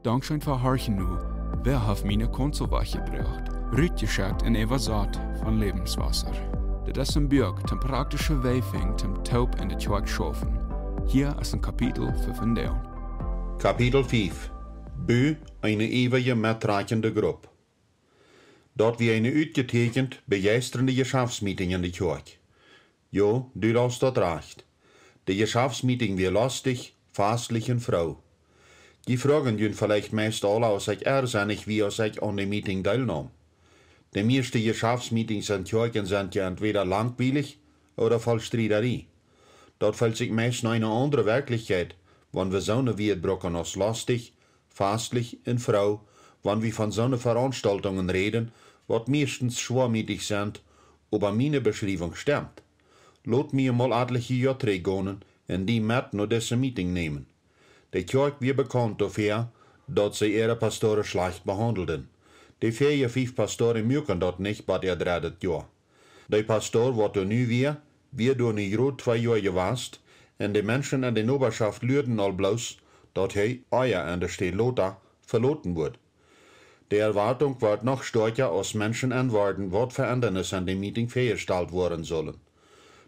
Dankzij Verharchen nu, wer heeft meine Konselwach gebracht, uitgeschakt en even zat van levenswasser. Dit is een buik ten praktische weging ten taub in de tjork schoven. Hier is een kapitel voor vandaag. Kapitel 5. Bu eine eeuwige metrakende groep. Dort wie eine uitgetekend, begeisterende geschäftsmeeting in de kerk. Jo, du hast dort recht. De geschäftsmeeting wie lustig, fastlich und froh. Die fragen jün vielleicht meist alle aus sich ersinnig, wie aus sich an der Meeting teilnahm. Die meisten Geschäftsmeetings in Kirchen sind ja entweder langweilig oder voll Streiterie. Dort fällt sich meist noch eine andere Wirklichkeit, wenn wir so eine Wirt brauchen als lustig, fastlich und froh, wenn wir von so einer Veranstaltungen reden, was meistens schwermütig sind, aber meine Beschreibung stimmt. Lot mir mal etliche Jahre gehen und die mit nur diese Meeting nehmen. Die Kirche wird bekannt dafür, dass sie ihre Pastoren schlecht behandelten. Die 4, 5 Pastoren mögen das nicht bei der 3. Jahr. Der Pastor, was er nu wird durch eine groot 2 Jahre gewast, und die Menschen in der Oberschaft lürden al bloß, dass er, euer an der Stelle Lothar, verloten wird. Die Erwartung wird noch stärker als Menschen erwarten, was Veränderungen an dem Meeting festgestellt worden sollen.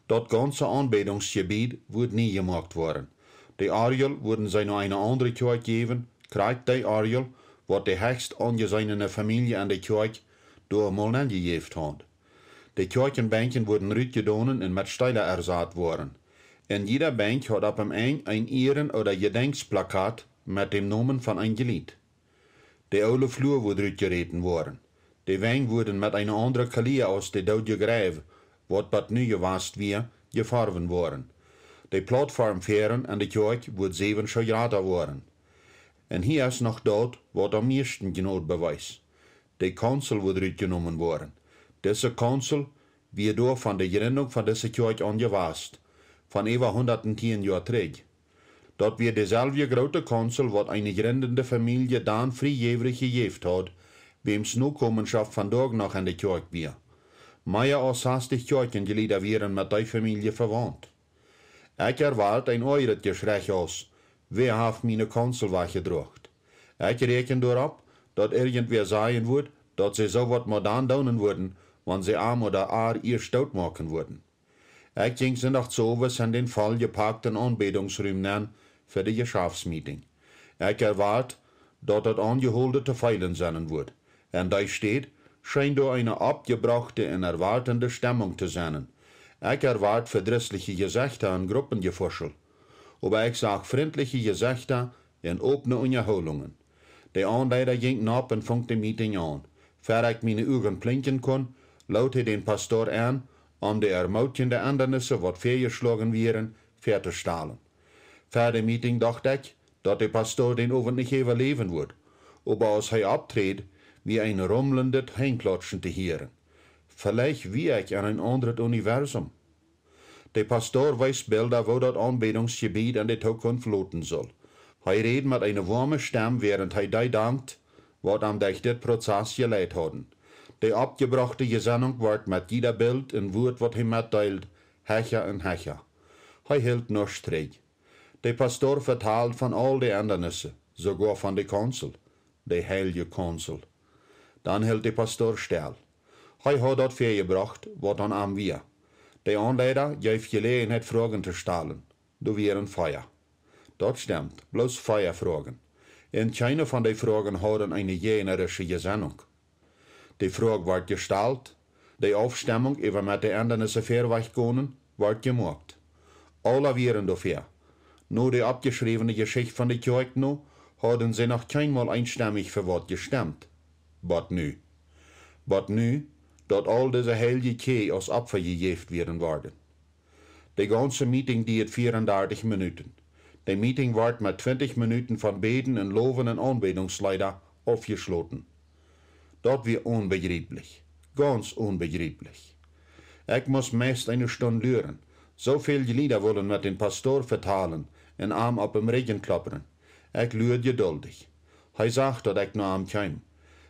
Das ganze Anbetungsgebiet wird nie gemacht worden. Die Ariel würden sie noch eine andere Kirche geben, kriegt die Ariel, was die höchst angesehene Familie an der Kirche durch mal angegeben hat. Die Kirchenbänken wurden rückgedonnen und mit Steinen ersetzt worden. In jeder Bank hat ab dem Ende ein Ehren- oder Gedenksplakat mit dem Namen von einem Glied. Die alte Flur wurde rückgeritten worden. Die Wänge wurden mit einer anderen Kalie aus der Daude Gräve, was bad nu gewast wir, gefarben worden. Die Plattformfähren an der Kirche wurde 7 Jahre worden. Und hier ist noch dort, was am meisten Gnade beweist. Die Kanzel wurde rückgenommen worden. Diese Kanzel wird durch von der Gründung von dieser Kirche angewast, von über 110 Jahren zurück. Dort wird dieselbe große Kanzel, was eine gründende Familie dann frühjährig gegeben hat, wem's Nachkommenschaft von dort noch in der Kirche wird. Mehr als 60 Kirchenglieder wären mit der Familie verwandt. Ich erwarte ein eures Gespräch aus, wer hat meine Kanzel weggebracht. Ich rechne darauf, dass irgendwer sagen wird, dass sie so was modern tun würden, wenn sie arm oder ar ihr Staut machen würden. Ich ging sie noch so was in den Fall gepackten Anbetungsräumen für die Geschäftsmeeting. Ich erwarte, dass das angeholdete Feilen sein wird. Und da steht, scheint da eine abgebrachte und erwartende Stimmung zu sein. Ich erwarte verdrießliche Gesichter und Gruppengefuschel. Aber ich sag freundliche Gesichter und offene Unterholungen. Der Anleiter ging ab und fängt die Meeting an. Für ich meine Augen blinken kann, laute den Pastor an, die ermutigende Ändernissen, was fehlgeschlagen wären, fertigstellen. Für die Meeting dachte ich, dass der Pastor den Abend nicht überleben wird. Aber als er abtritt, wie ein rummelndes Heinklatschen zu hören. Vielleicht wie ich in ein anderes Universum. Der Pastor weiß Bilder, wo das Anbetungsgebiet in der Zukunft loten soll. Er redet mit einer warmen Stimme, während er die dankt, was am durch den Prozess geleit haben. Die abgebrachte Gesinnung wird mit jeder Bild und Wort, was er mitteilt, hecher und hecher. Er hält nur Strich. Der Pastor verteilt von all den Ändernissen, sogar von der Kanzel, der heilige Kanzel. Dann hält der Pastor still. Er hat dort vorgebracht, was dann am wir. Der Anleiter gibt Gelegenheit, Fragen zu stellen. Du wären Feuer. Das stimmt, bloß Feuerfragen. Und keine von den Fragen haben eine generische Gesinnung. Die Frage wird gestellt, die Aufstimmung über mit den Ändernissen verweichgehen, wird gemacht. Alle wären dafür. Nur die abgeschriebene Geschichte von der Kirche noch, haben sie noch keinmal einstimmig für was gestimmt. But nu, dass all diese heilige Kee als Opfer gegeben werden werden. Die ganze Meeting dauert 34 Minuten. Die Meeting wird mit 20 Minuten von Beten und Loben und Anbetungsleiter aufgeschlossen. Das wird unbegreiflich. Ganz unbegreiflich. Ich muss meist eine Stunde hören. So viele Lieder wollen mit dem Pastor vertalen und Arm auf dem Regen klappern. Ich lüge geduldig. Er sagt, dass ich noch am Keim.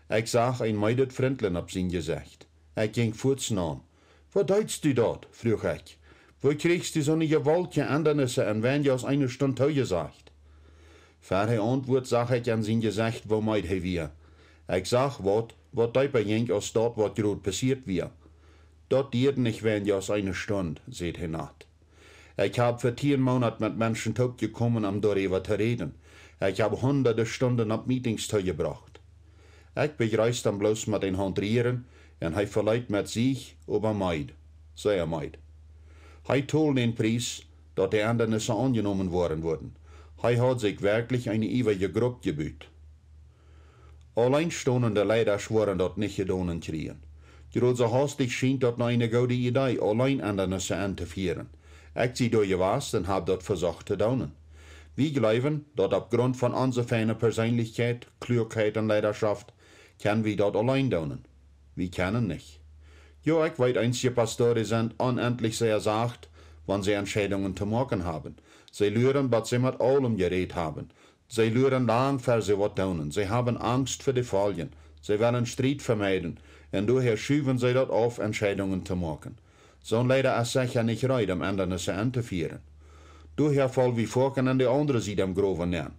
Ich sag ein meidet Freundlein ab sein Gesicht. Ich ging furzen an. Wo deutst du dort? frug ich. Wo kriegst du so eine gewaltige Ändernissen und wenn du aus einer Stunde gesagt? Voor hij antwoord zag ik aan zijn gezicht wo meid hij weer. Ik zag wat dieper ging als dat wat groot passiert weer. Dat diert nicht weniger als eine Stunde, seht hij naht. Ich habe für 10 Monate mit Menschen gekommen, um darüber zu reden. Ich habe hunderte Stunden auf Meetings zugebracht. Ich begreif dann bloß mit den Handrieren und hij verleiht mit sich über meid, sehr meid. Hij told den Preis, dass die anderen so angenommen worden wurden. Hij hat sich wirklich eine ewige Gruppe gebüht. Alleinstehende Leider schworen dort nicht gedonen kriegen. Gerade so hastig schien dort noch eine gute Idee, allein anderen zu interviewen. Ich sie durchgewast und hab dort versucht zu donen. Wir glauben, dass aufgrund von unserer feinen Persönlichkeit, Klugheit und Leidenschaft, können wir dort allein donen. Wir können nicht. Ja, ich weiß, einige Pastoren sind unendlich sehr sagt, wenn sie Entscheidungen zu machen haben. Sie lernen, was sie mit allem geredet haben. Sie lernen lang, für sie was tun. Sie haben Angst vor die Folgen. Sie wollen Streit vermeiden. Und daher schieben sie dort auf, Entscheidungen zu machen. So leider ist sicher nicht recht, um anderen zu interviewen. Daher fallen wir vorken an die andere Seite am Groven nehmen.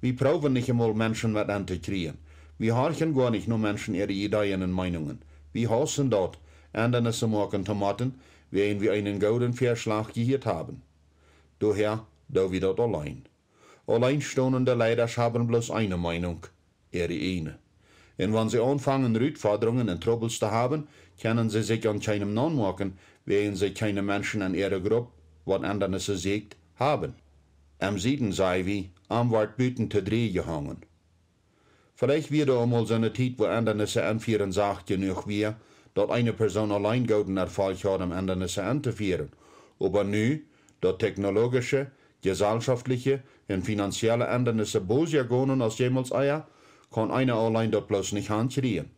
Wir brauchen nicht einmal Menschen mit anzukriegen. Wir horchen gar nicht nur Menschen ihre Ideen und Meinungen. Wir hassen dort, anderen zu machen, wenn wir einen guten Vorschlag gehört haben. Daher, da wir dort allein. Alleinstehende Leider haben bloß eine Meinung, ihre eine. Und wenn sie anfangen, Herausforderungen und Troubles zu haben, können sie sich an keinem Namen machen, wenn sie keine Menschen in ihrer Gruppe, was anderes gesagt haben. Am Süden sei wie, am Wort Büten zu dreh gehangen. Vielleicht wird einmal so eine Zeit, wo anderes anführen sagt genug wir, dass eine Person allein guten Erfolg hat, um anderes anzuführen. Aber nu, dass technologische, gesellschaftliche und finanzielle Ändernisse böser gehen als jemals eier, kann einer allein dort bloß nicht handkriegen.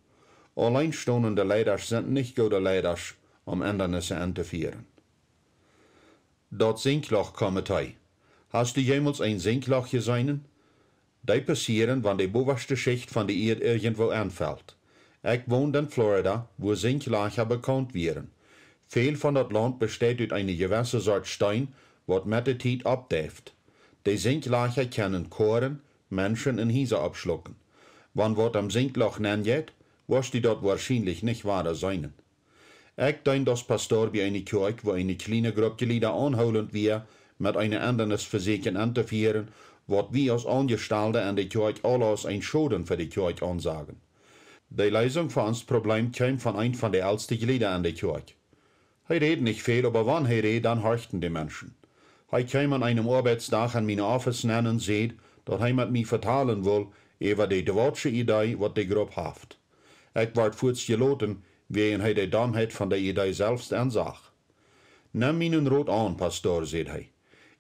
Alleinstehende Leider sind nicht gute Leider, um Ändernisse anzuführen. Das Sinkloch-Komitee. Hast du jemals ein Sinkloch gesehen? Die passieren, wenn die oberste Schicht von der Erde irgendwo anfällt. Ich wohne in Florida, wo Sinklöcher bekannt wären. Viel von das Land besteht aus einer gewissen Sorte Stein, was mit der Zeit abdäft. Die Sinklöcher können Korn, Menschen und Häuser abschlucken. Wenn was am Sinkloch nennt, wirst du dort wahrscheinlich nicht wahr sein. Ich denke, dass Pastor bei einer Kirche, wo eine kleine Gruppe Lieder anholend wir, mit einer anderen Versicherung anzuführen, was wir als Angestellte an der Kirche alles ein Schaden für die Kirche ansagen. Die Lösung für uns Problem kam von einem von den ältesten Gliedern an der Kirche. Er redet nicht viel, aber wenn er redet, dann horchten die Menschen. Er kam an einem Arbeitstag an meine Office nennen und sieht, dass er mit mir vertalen will, über die deutsche Idee, was die Gruppe hat. Ich ward kurz geloten, wie er die Dummheit von der Idee selbst ansah. Nimm meinen Rot an, Pastor, sagt er.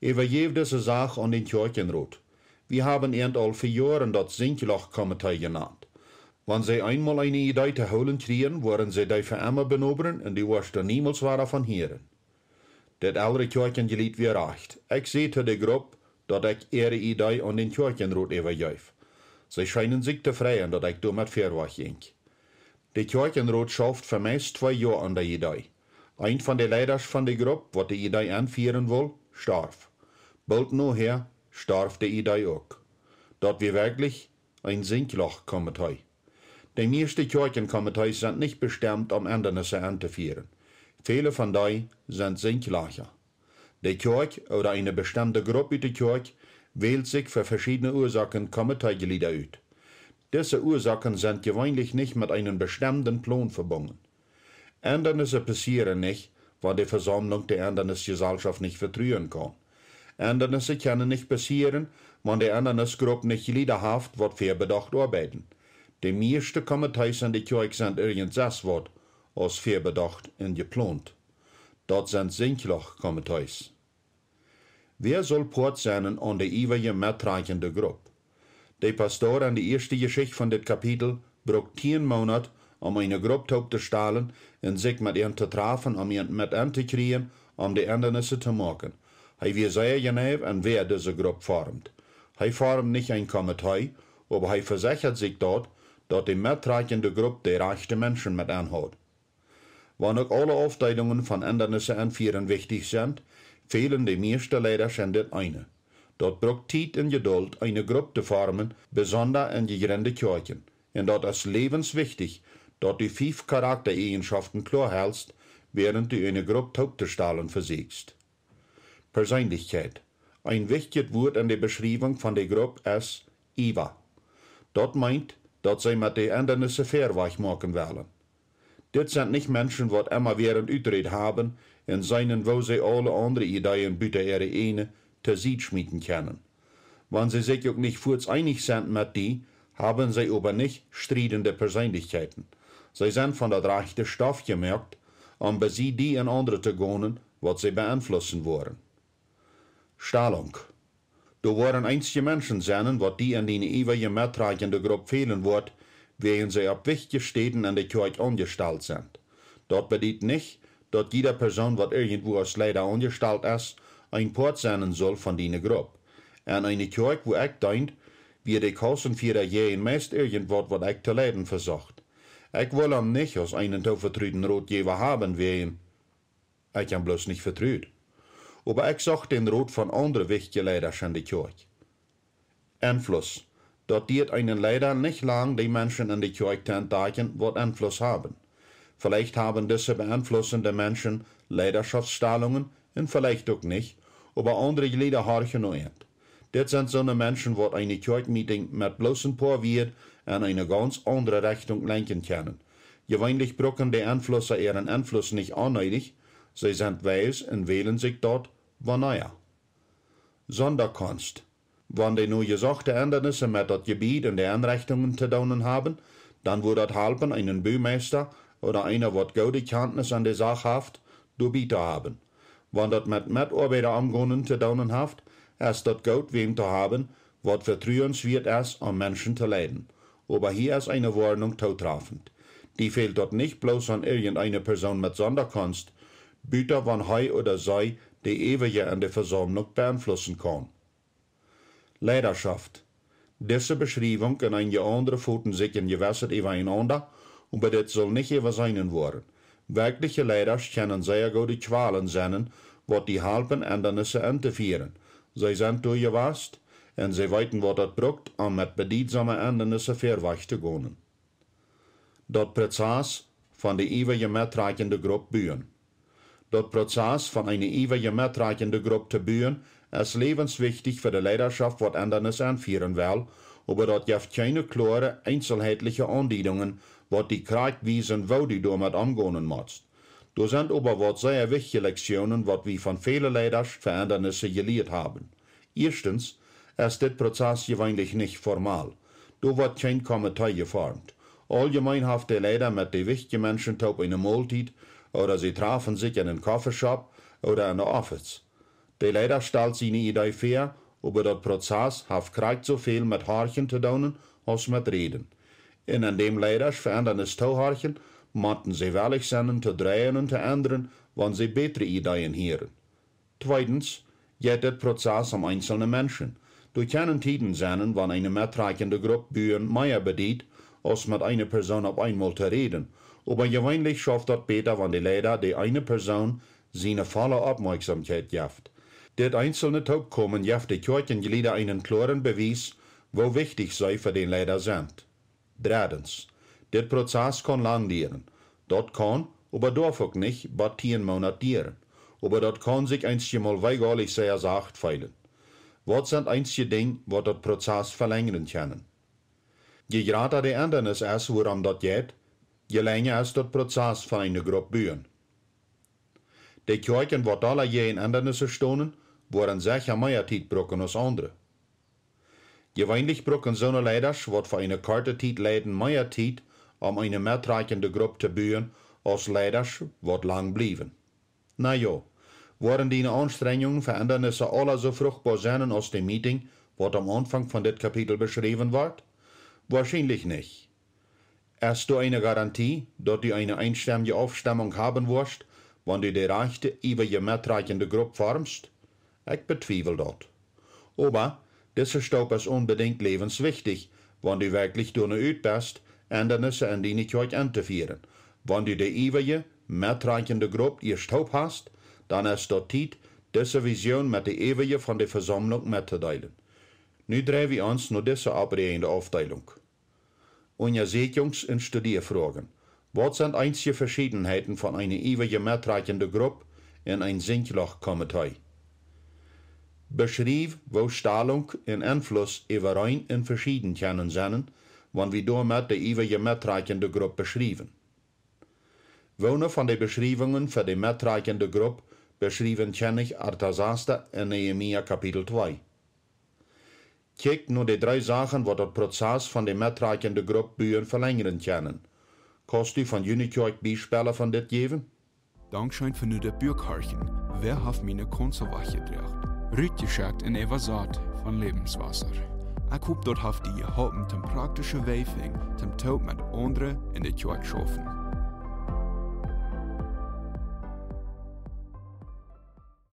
Übergebe diese Sache an den Kirchenrat. Wir haben ihn all 4 Jahre das Sinkloch-Komitee genannt. Wenn sie einmal eine Idee zu holen kriegen, wollen sie die für immer benutzen und die wirst du niemals davon hören. Das ältere Kirchenglied wird recht. Ich sehe zu der Gruppe, dass ich ihre Idee an den Kirchenrat übergebe. Sie scheinen sich zu freuen, dass ich damit vorwärts ging. Der Kirchenrat schafft für meist 2 Jahre an der Idee. Ein von den Leitern von der Gruppe, was die Idee anführen will, starb. Bald nachher starb die Idee auch. Dort wir wirklich ein Sinkloch-Komitee. Die meisten Kirchenkomitees sind nicht bestimmt, um Ändernisse anzuführen. Viele von denen sind Sinklöcher. Die Kirche oder eine bestimmte Gruppe der Kirche wählt sich für verschiedene Ursachen Komiteeglieder aus. Diese Ursachen sind gewöhnlich nicht mit einem bestimmten Plan verbunden. Ändernisse passieren nicht, weil die Versammlung der Ändernisgesellschaft nicht vertrauen kann. Ändernisse können nicht passieren, wenn die Ändernisgruppe nicht liederhaft wird vorbedacht arbeiten. Die meisten Komitees in der Kirche sind irgendwas wird als vorbedacht und geplant. Das sind Sinkloch-Komitees. Wer soll Port sein an der ewige mittragende Gruppe? Der Pastor an der ersten Geschichte von dem Kapitel braucht 10 Monate, um eine Gruppe aufzustellen und sich mit ihnen zu treffen, um ihn mit anzukriegen, um die Ändernisse zu machen. Er wird sehr genau an wer diese Gruppe formt. Er formt nicht ein Komitee, aber er versichert sich dort, dass die mittragende Gruppe die rechten Menschen mit anhat. Wenn auch alle Aufteilungen von Ändernissen anführen wichtig sind, fehlen die meisten Leiter in das eine. Dort braucht Tijd en Geduld, eine Gruppe zu formen, besonders in die Gründe Kirchen. Und dort ist lebenswichtig, dort die 5 Charaktereigenschaften klar hältst, während du eine Gruppe Hauptstellen versiegst. Persönlichkeit. Ein wichtiges Wort in der Beschreibung von der Gruppe ist Iva. Dort meint, dass sie mit den Ändernissen fairweich machen wollen. Dit sind nicht Menschen, die immer während Utrecht haben, in seinen, wo sie alle andere Ideen büter ihre eine te Sied schmieden können. Wenn sie sich auch nicht kurz einig sind mit die, haben sie aber nicht streitende Persönlichkeiten. Sie sind von der rechten Stoff gemerkt, um bei sie die in andere zu gehen, was sie beeinflussen wollen. Stellung. Da waren einzige Menschen sein, was die in die ewige mittragende Gruppe fehlen wird, während sie auf wichtige Städten in der Kirche angestellt sind. Dort bedeutet nicht, dass jede Person, was irgendwo als Leiter angestellt ist, ein Part sein soll von dieser Gruppe. Und eine Kirche, wo ich denke, wie die Kosten für jeden meist irgendwas, was ich zu leiden versucht. Ich will ihm nicht als einen zu vertrüden Rotgeber haben, wen ich ihn bloß nicht vertrüht. Aber ich such den Rot von anderen wichtigen Leidern in der Kirche. Einfluss. Dort wird einen Leiter nicht lang die Menschen in der Kirche zu entdecken, was Einfluss haben. Vielleicht haben diese beeinflussende Menschen Leiterschaftsstellungen und vielleicht auch nicht, aber andere Glieder horchen noch nicht. Das sind so Menschen, die eine Kirchmeeting mit bloß ein paar wird in eine ganz andere Richtung lenken können. Gewöhnlich brauchen die Einflüsse ihren Einfluss nicht unnötig, sie sind weise und wählen sich dort, wanneer. Sonderkunst. Wenn die nur gesagte Änderungen mit das Gebiet und die Einrichtungen zu tun haben, dann würde das helfen, einen Bühmeister oder einer, was gute Kenntnis an der Sache hat, dabei zu haben. Wenn das mit Mitarbeiter umgehen zu tun hat, ist das gut, wem zu haben, was vertrauenswert ist, um Menschen zu leiden. Aber hier ist eine Warnung zutreffend. Die fehlt dort nicht bloß an irgendeine Person mit Sonderkunst, büter, wann er oder sie die ewige in der Versammlung beeinflussen kann. Leidenschaft. Diese Beschreibung in einige andere Pfoten sich in gewässert übereinander, aber das soll nicht über sein worden. Wirkliche Leiders können sehr gute Qualen sein, was die halben Ändernissen interferieren. Sie sind durchgewasst und sie weiten, was das braucht, um mit bedeutsamen Ändernissen verweich zu gehen. Das Prozess von der ewigen mittragenden Gruppe bühen. Das Prozess von einer ewigen mittragenden Gruppe zu bühen, ist lebenswichtig für die Leiterschaft, was Ändernissen anführen will, aber das gibt keine klare, einzelheitliche Andiedungen, was die Kraftwiesen, wo die damit umgehen muss. Da sind aber was sehr wichtige Lektionen, was wir von vielen Leiters für Ändernissen gelehrt haben. Erstens ist der Prozess gewöhnlich nicht formal. Da wird kein Komitee geformt. Allgemein hat der Leiter mit den wichtigen Menschen auf eine Mahlzeit oder sie treffen sich in einem Coffeeshop oder in der Office. Der Leiter stellt seine Idee vor, aber der Prozess hat kriegt so viel mit Horchen zu tun, als mit Reden. Und in dem Leiters Verändernis zu horchen, mochten sie willig sein, zu drehen und zu ändern, wenn sie bessere Ideen hören. Zweitens geht der Prozess um einzelne Menschen. Du können Tiden sein, wenn eine mitreichende Gruppe Bühnen mehr bedient, als mit einer Person auf einmal zu reden. Aber gewöhnlich schafft das besser, wenn die Leiter die eine Person seine volle Aufmerksamkeit gibt. Das einzelne Taubkommen gibt die Kirchenglieder einen klaren Beweis, wo wichtig sie für den Leiter sind. Drittens, der Prozess kann lang dauern. Das kann, aber darf auch nicht, bei 10 Monaten dauern. Aber das kann sich einmal weigerlich sehr sacht feilen. Was sind einzige Dinge, was das Prozess verlängern können? Je größer die Ändernis ist, worum das geht, je länger ist der Prozess von einer Gruppe bühen. Die Kirchen, die alle je in Ändernissen stehen, wollen sicher mehr Zeit brauchen als andere. Gewöhnlich brauchen so eine Leiders, die für eine kurze Zeit leiden, mehr Zeit, um eine mitreichende Gruppe zu bühen, als Leiders, die lang bleiben. Na ja, waren die Anstrengungen für Ändernissen alle so fruchtbar sein als die Meeting, was am Anfang von dem Kapitel beschrieben wird? Wahrscheinlich nicht. Hast du eine Garantie, dass du eine einstimmige Aufstimmung haben wirst, wenn du die rechte, ewige mitreichende Gruppe formst? Ich bezweifle das. Aber dieser Staub ist unbedingt lebenswichtig, wenn du wirklich durchgeübt bist, Ändernissen in deine Kirche einzuführen. Wenn du die ewige, mitreichende Gruppe ihr Staub hast, dann ist das Zeit, diese Vision mit der Ewige von der Versammlung mitzuteilen. Nu drehen wir uns naar deze abreiende Aufteilung. Untersuchungs- und Studierfragen. Was sind einzige Verschiedenheiten von einer ewige mitreichende Gruppe in ein Sinkloch-Komitee? Beschrieb, wo Stellung und Einfluss überein und verschieden können sein, wenn wir damit die ewige mitreichende Gruppe beschreiben. Wone von den Beschreibungen für die mitreichende Gruppe beschrieben kenne ich Artaxerxes in Nehemia Kapitel 2. Kijk nur die 3 Sachen, wat das Prozess von der mitreichende Gruppe Bühnen verlängern können. Kannst du von Unikirch Beispiele von dit geben? Dankschein für nur der Bürgharchen. Wer hat meine Konservatie gebracht? Rütgeschickt in Evasat von Lebenswasser. Ich hoffe, dort habt ihr geholfen, zum praktischen Wegfing, zum Tod mit anderen in der Kirche schaffen.